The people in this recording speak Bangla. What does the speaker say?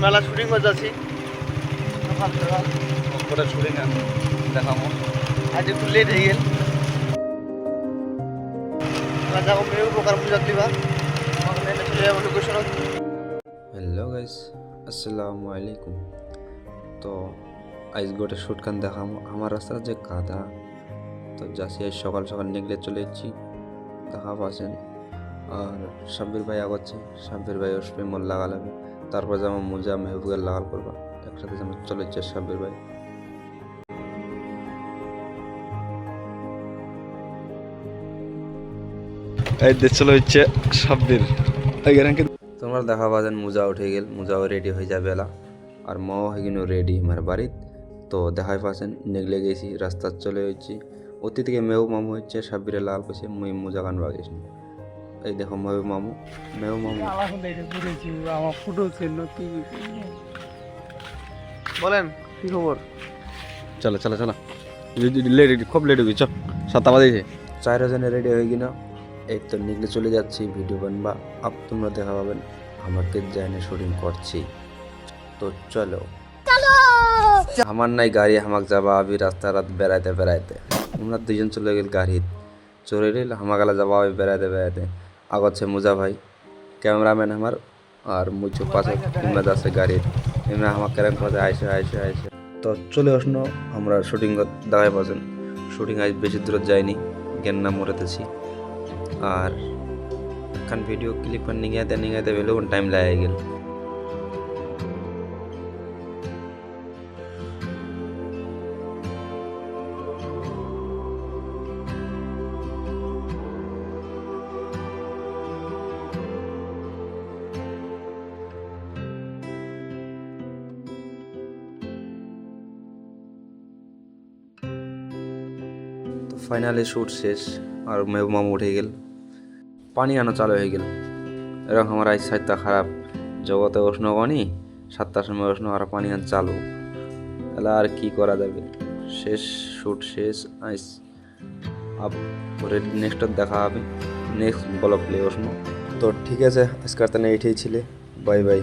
মেলা শুটিং করতে যাচ্ছি সকাল সকাল করে শুটিং দেখাবো। আজ একটু লেট হয়ে গেল মেলা যাবো মেয়ে উপকার পূজা দিবা আমাকে চলে যাবো লোকেশন। হ্যালো গাইস, আসসালামু আলাইকুম। তো আজ গোটে শুটকান দেখাবো। আমার রাস্তা যে কাদা, তো যাচ্ছি আজ সকাল সকাল নিকলে চলে এসেছি দেখা পাচ্ছেন। আর সাব্বির ভাই আগাচ্ছে, সাব্বির ভাই ওসবে মোল লাগালাবে, তারপর যাবো মোজা মেহবুবকে লাগাল করবা একসাথে যেমন চলে যাচ্ছে সাব্বির ভাই। এই দেশ চলে হচ্ছে সাব্বির। তোমরা দেখা পাচ্ছেন মোজা উঠে গেল, মোজাও রেডি হয়ে যাবে এলা। আর মাও হয়ে গেল রেডি আমার বাড়িত। তো দেখাই পাচ্ছেন নিগলে গেছি, রাস্তা চলে হচ্ছে অতি থেকে মেহু মামু হচ্ছে সাব্বিরে লাল করছে, মুই মোজা গান বাগেছি। এই দেখো মেহু মামু, মেহু মামু আমার ফুটো ছিল কি বলেন কি খবর? চলো চলো চলো, লেট খুব লেট হয়ে গেছে, 7টা বাজে। 4 জনে রেডি হয়ে গিনা এই তো নিগলে চলে যাচ্ছি ভিডিও বানবা। আপ তোমরা দেখা পাবেন আমাকে জানে শুটিং করছি। তো চলো আমার নাই গাড়ি, আমাকে যাবা আবি রাস্তা রাত বেড়াইতে বেড়াইতে। আমরা দুজন চলে গেল গাড়িত চলে গেল, আমাকে যাবা আবি বেড়াইতে বেড়াইতে। আগছে মুজা ভাই ক্যামেরাম্যান আমার, আর মুঝে পাশে ইমরাজ আছে গাড়িত। ইমরাজ আমাকে কেরম কথা আইসে আইসে আইসে। তো চলে আসনো আমরা শুটিং দেখাই পাচ্ছেন। শুটিং আজ বেশি দূর যায়নি, গেন্না মরেতেছি। আর এখন ভিডিও ক্লিপ করে নিগাইতে বেলেও টাইম লাগে গেল। তো ফাইনালি শ্যুট শেষ, আর মেহবুব মামু উঠে গেল, পানি আনা চালু হয়ে গেল। এরকম আমার আজ সাইডটা খারাপ, জগতে উষ্ণ গনি 7টার সময় উষ্ণ আর পানি আন চালু, তাহলে আর কি করা যাবে। শেষ শ্যুট শেষ, আইস আপ নেক্সট দেখা হবে, নেক্সট ব্লগ প্লে উষ্ণ। তো ঠিক আছে, আজকার তো এইটাই ছিলে, বাই বাই।